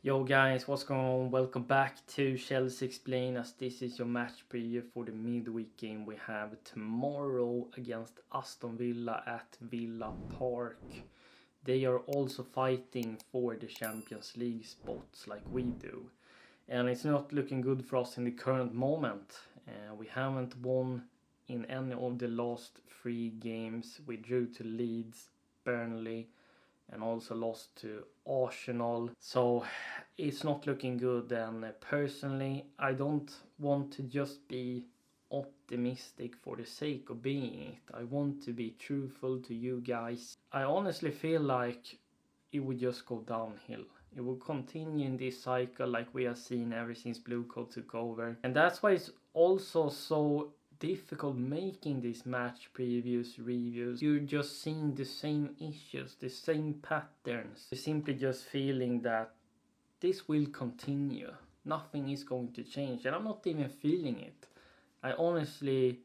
Yo guys, what's going on? Welcome back to Chelsea Explain, as this is your match preview for the midweek game we have tomorrow against Aston Villa at Villa Park. They are also fighting for the Champions League spots like we do. And it's not looking good for us in the current moment. We haven't won in any of the last 3 games. We drew to Leeds, Burnley, and also lost to Arsenal. So it's not looking good, and personally I don't want to just be optimistic for the sake of being it. I want to be truthful to you guys. I honestly feel like it would just go downhill. It will continue in this cycle like we have seen ever since BlueCo took over. And that's why it's also so difficult making these match previews, reviews. You're just seeing the same issues, the same patterns. You're simply just feeling that this will continue. Nothing is going to change. And I'm not even feeling it. I honestly,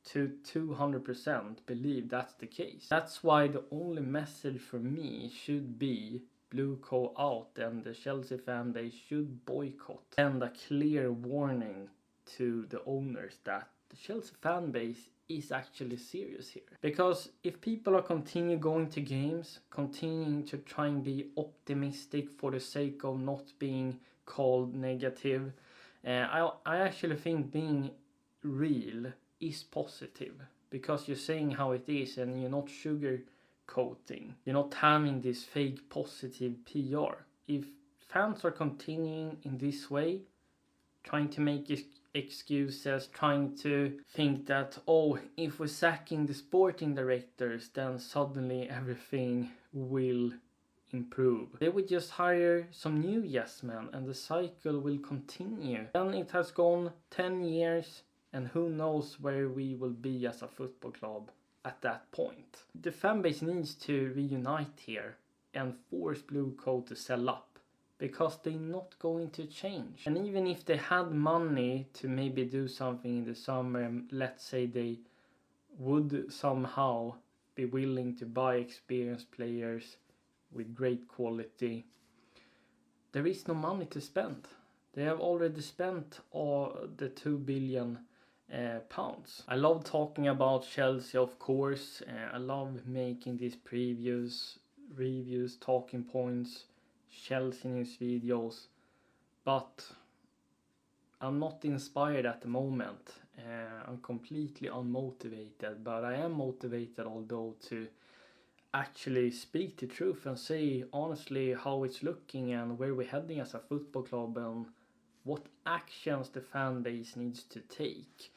to 200% believe that's the case. That's why the only message for me should be BlueCo out, and the Chelsea fan base should boycott. And a clear warning to the owners that the Chelsea fan base is actually serious here. Because if people are continuing going to games, continuing to try and be optimistic for the sake of not being called negative, I actually think being real is positive. Because you're saying how it is and you're not sugarcoating. You're not having this fake positive PR. If fans are continuing in this way, trying to make excuses, trying to think that, oh, if we're sacking the sporting directors, then suddenly everything will improve. They would just hire some new yes men and the cycle will continue. Then it has gone 10 years and who knows where we will be as a football club at that point. The fan base needs to reunite here and force BlueCo to sell up. Because they're not going to change. And even if they had money to maybe do something in the summer, let's say they would somehow be willing to buy experienced players with great quality, there is no money to spend. They have already spent all the £2 billion. I love talking about Chelsea, of course. I love making these previews, reviews, talking points, Chelsea news videos, but I'm not inspired at the moment. I'm completely unmotivated, but I am motivated although to actually speak the truth and say honestly how it's looking and where we're heading as a football club and what actions the fan base needs to take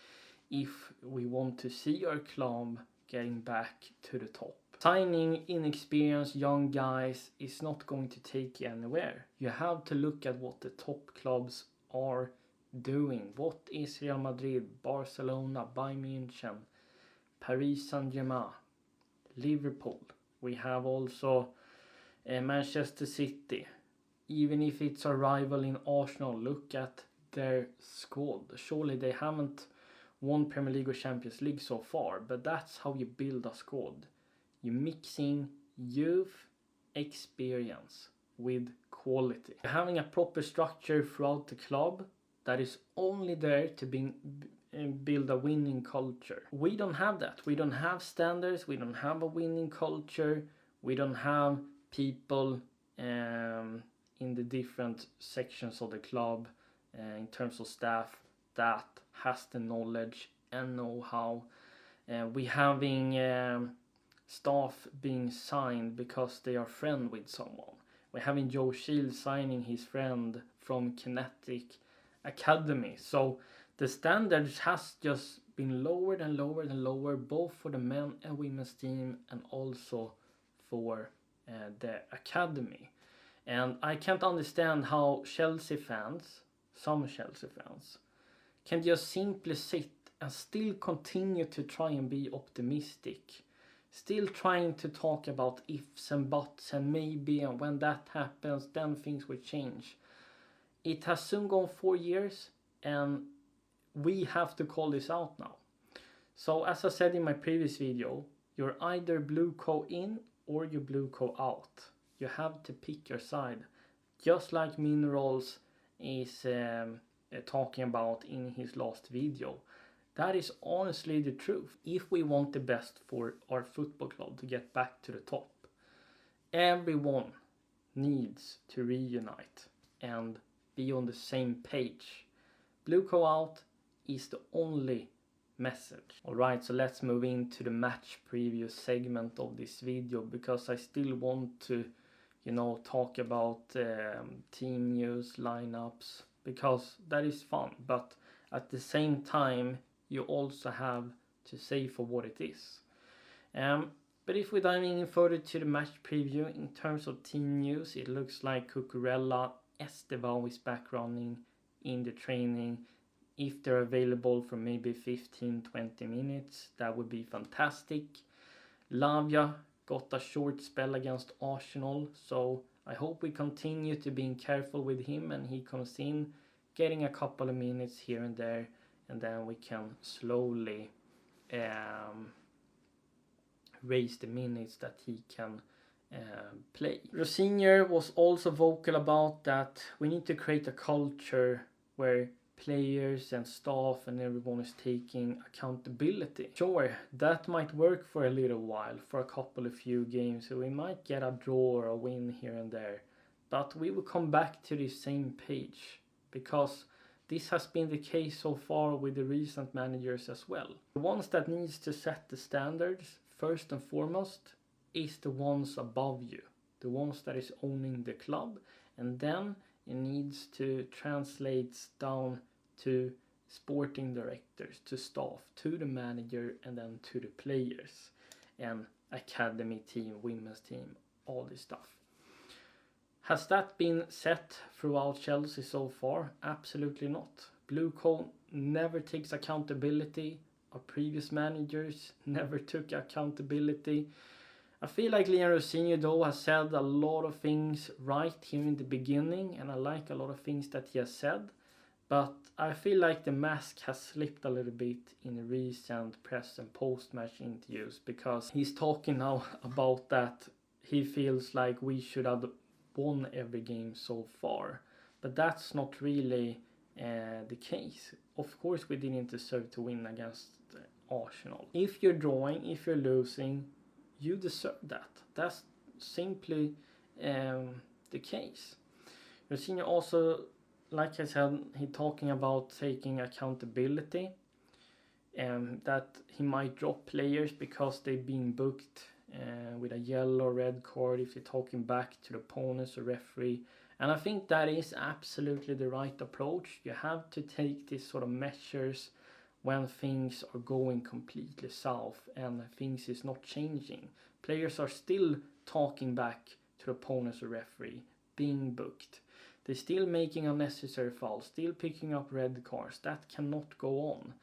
if we want to see our club getting back to the top. Signing inexperienced young guys is not going to take you anywhere. You have to look at what the top clubs are doing. What is Real Madrid, Barcelona, Bayern München, Paris Saint-Germain, Liverpool. We have also Manchester City. Even if it's a rival in Arsenal, look at their squad. Surely they haven't won Premier League or Champions League so far, but that's how you build a squad. You're mixing youth experience with quality. You're having a proper structure throughout the club that is only there to build a winning culture. We don't have that. We don't have standards. We don't have a winning culture. We don't have people in the different sections of the club in terms of staff that has the knowledge and know-how. We having staff being signed because they are friend with someone. We're having Joe Shields signing his friend from Kinetic Academy. So the standards has just been lowered and lowered and lowered, both for the men and women's team and also for the academy. And I can't understand how Chelsea fans, some Chelsea fans, can just simply sit and still continue to try and be optimistic. Still trying to talk about ifs and buts and maybe, and when that happens then things will change. It has soon gone 4 years and we have to call this out now. So as I said in my previous video, you're either BlueCo in or you're BlueCo out. You have to pick your side. just like Minerals is talking about in his last video. That is honestly the truth. If we want the best for our football club to get back to the top, everyone needs to reunite and be on the same page. BlueCo out is the only message. Alright, so let's move into the match preview segment of this video, because I still want to, talk about team news, lineups, because that is fun. But at the same time, you also have to say for what it is. But if we dive in further to the match preview, in terms of team news, it looks like Cucurella, Estevao is back running in the training. If they're available for maybe 15-20 minutes, that would be fantastic. Lavia got a short spell against Arsenal, so I hope we continue to be careful with him and he comes in, getting a couple of minutes here and there, and then we can slowly raise the minutes that he can play. Roseniors was also vocal about that we need to create a culture where players and staff and everyone is taking accountability. Sure, that might work for a little while, for a couple of few games, so we might get a draw or a win here and there, but we will come back to the same page, because this has been the case so far with the recent managers as well. The ones that needs to set the standards first and foremost is the ones above you, the ones that is owning the club, and then it needs to translate down to sporting directors, to staff, to the manager, and then to the players and academy team, women's team, all this stuff. Has that been set throughout Chelsea so far? Absolutely not. BlueCo never takes accountability. Our previous managers never took accountability. I feel like Leon Rosenior though has said a lot of things right here in the beginning, and I like a lot of things that he has said, but I feel like the mask has slipped a little bit in the recent press and post-match interviews, because he's talking now about that he feels like we should have won every game so far, but that's not really the case. Of course we didn't deserve to win against Arsenal. If you're drawing, if you're losing, you deserve that. That's simply the case. Rosenior also, like I said, he talking about taking accountability, and that he might drop players because they've been booked with a yellow or red card if they're talking back to the opponents or referee. And I think that is absolutely the right approach. You have to take these sort of measures when things are going completely south and things is not changing. Players are still talking back to the opponents or referee, being booked. They're still making unnecessary fouls, still picking up red cards. That cannot go on.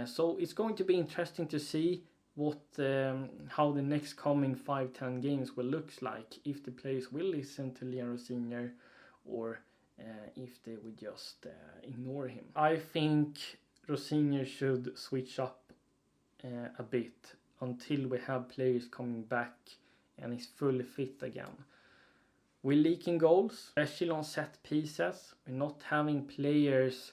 So it's going to be interesting to see what how the next coming 5-10 games will look like, if the players will listen to Leon Rosenior or if they would just ignore him. I think Rosenior should switch up a bit until we have players coming back and is fully fit again. We're leaking goals, especially on set pieces. We're not having players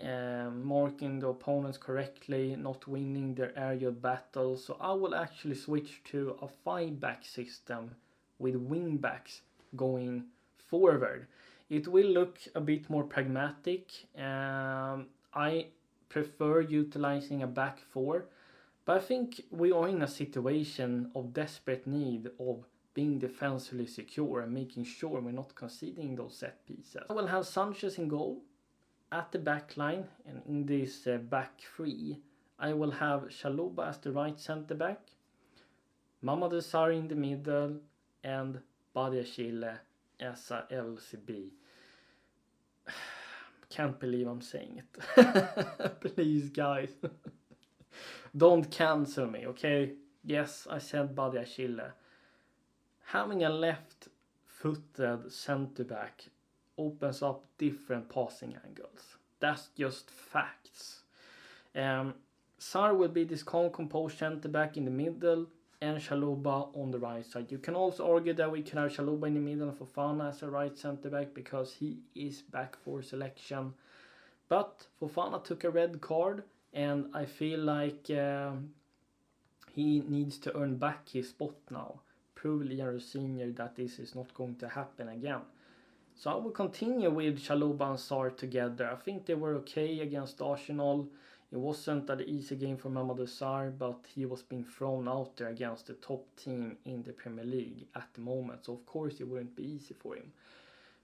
marking the opponents correctly, not winning their aerial battles. So I will actually switch to a 5-back system with wing backs going forward. It will look a bit more pragmatic. I prefer utilizing a back 4, but I think we are in a situation of desperate need of being defensively secure and making sure we're not conceding those set pieces. I will have Sanchez in goal at the back line, and in this back 3 I will have Chalobah as the right centre back, Mamadou Sarr in the middle, and Badiashile as a LCB. Can't believe I'm saying it. Please guys, don't cancel me, okay? Yes, I said Badiashile. Having a left-footed centre-back opens up different passing angles. That's just facts. Sarr will be this calm, composed centre-back in the middle, and Chalobah on the right side. You can also argue that we can have Chalobah in the middle and Fofana as a right centre back because he is back for selection. But Fofana took a red card, and I feel like he needs to earn back his spot now. Prove roseniors that this is not going to happen again. So I will continue with Chalobah and Sarr together. I think they were okay against Arsenal. It wasn't an easy game for Mamadou Sarr, but he was being thrown out there against the top team in the Premier League at the moment. So of course it wouldn't be easy for him.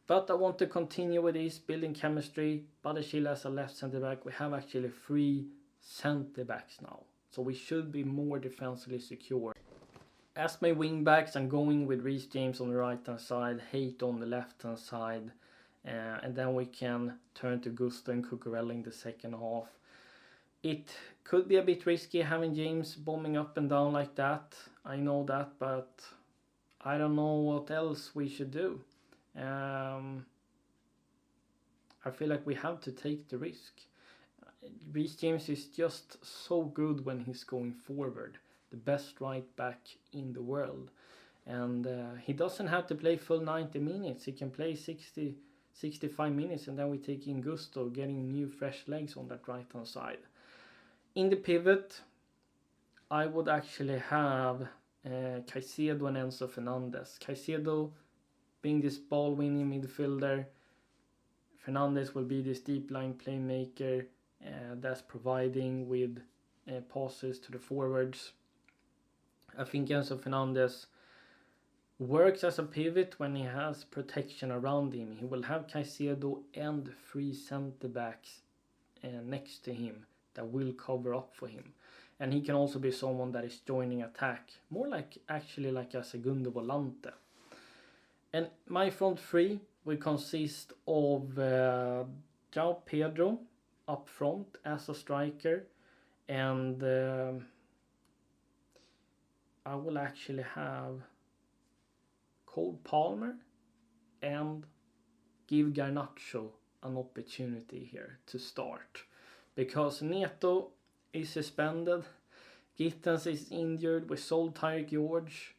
But I want to continue with this, building chemistry. Badiashile as a left centre back. We have actually 3 centre backs now. So we should be more defensively secure. As my wing backs, I'm going with Reece James on the right hand side, Hate on the left hand side. And then we can turn to Gusto and Cucurella in the second half. It could be a bit risky having James bombing up and down like that. I know that, but I don't know what else we should do. I feel like we have to take the risk. Reece James is just so good when he's going forward. The best right back in the world. And he doesn't have to play full 90 minutes. He can play 60, 65 minutes, and then we take in Gusto, getting new fresh legs on that right hand side. In the pivot, I would actually have Caicedo and Enzo Fernandez. Caicedo being this ball-winning midfielder. Fernandez will be this deep line playmaker that's providing with passes to the forwards. I think Enzo Fernandez works as a pivot when he has protection around him. He will have Caicedo and 3 centre backs next to him that will cover up for him. And he can also be someone that is joining attack. More like actually like a segundo volante. And my front 3 will consist of João Pedro up front as a striker. And I will actually have Cole Palmer and give Garnacho an opportunity here to start. Because Neto is suspended, Gittens is injured, we sold Tyreek George.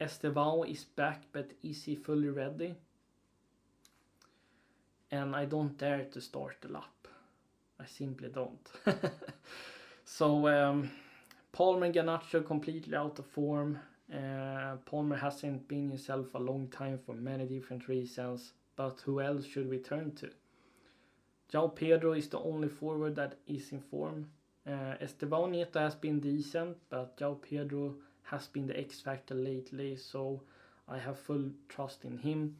Estevão is back, but is he fully ready? And I don't dare to start the lap. I simply don't. So Palmer and Garnacho completely out of form. Palmer hasn't been himself a long time for many different reasons. But who else should we turn to? João Pedro is the only forward that is in form. Estevão Neto has been decent, but João Pedro has been the X factor lately, so I have full trust in him.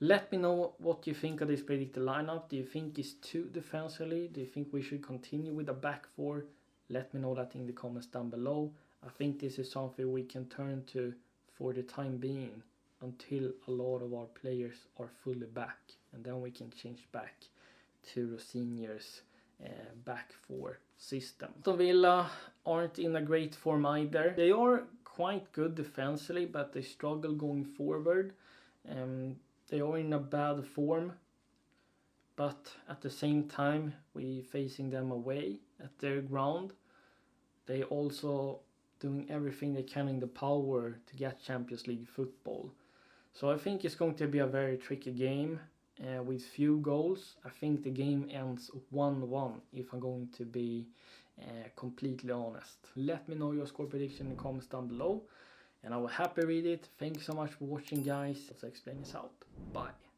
Let me know what you think of this predicted lineup. Do you think it's too defensively? Do you think we should continue with a back 4? Let me know that in the comments down below. I think this is something we can turn to for the time being until a lot of our players are fully back, and then we can change back to roseniors back 4 system. Aston Villa aren't in a great form either. They are quite good defensively, but they struggle going forward. They are in a bad form, but at the same time we facing them away at their ground. They also doing everything they can in the power to get Champions League football. So I think it's going to be a very tricky game with few goals. I think the game ends 1-1 if I'm going to be completely honest. Let me know your score prediction in the comments down below, and I will happily read it. Thank you so much for watching, guys. Let's explain this out. Bye.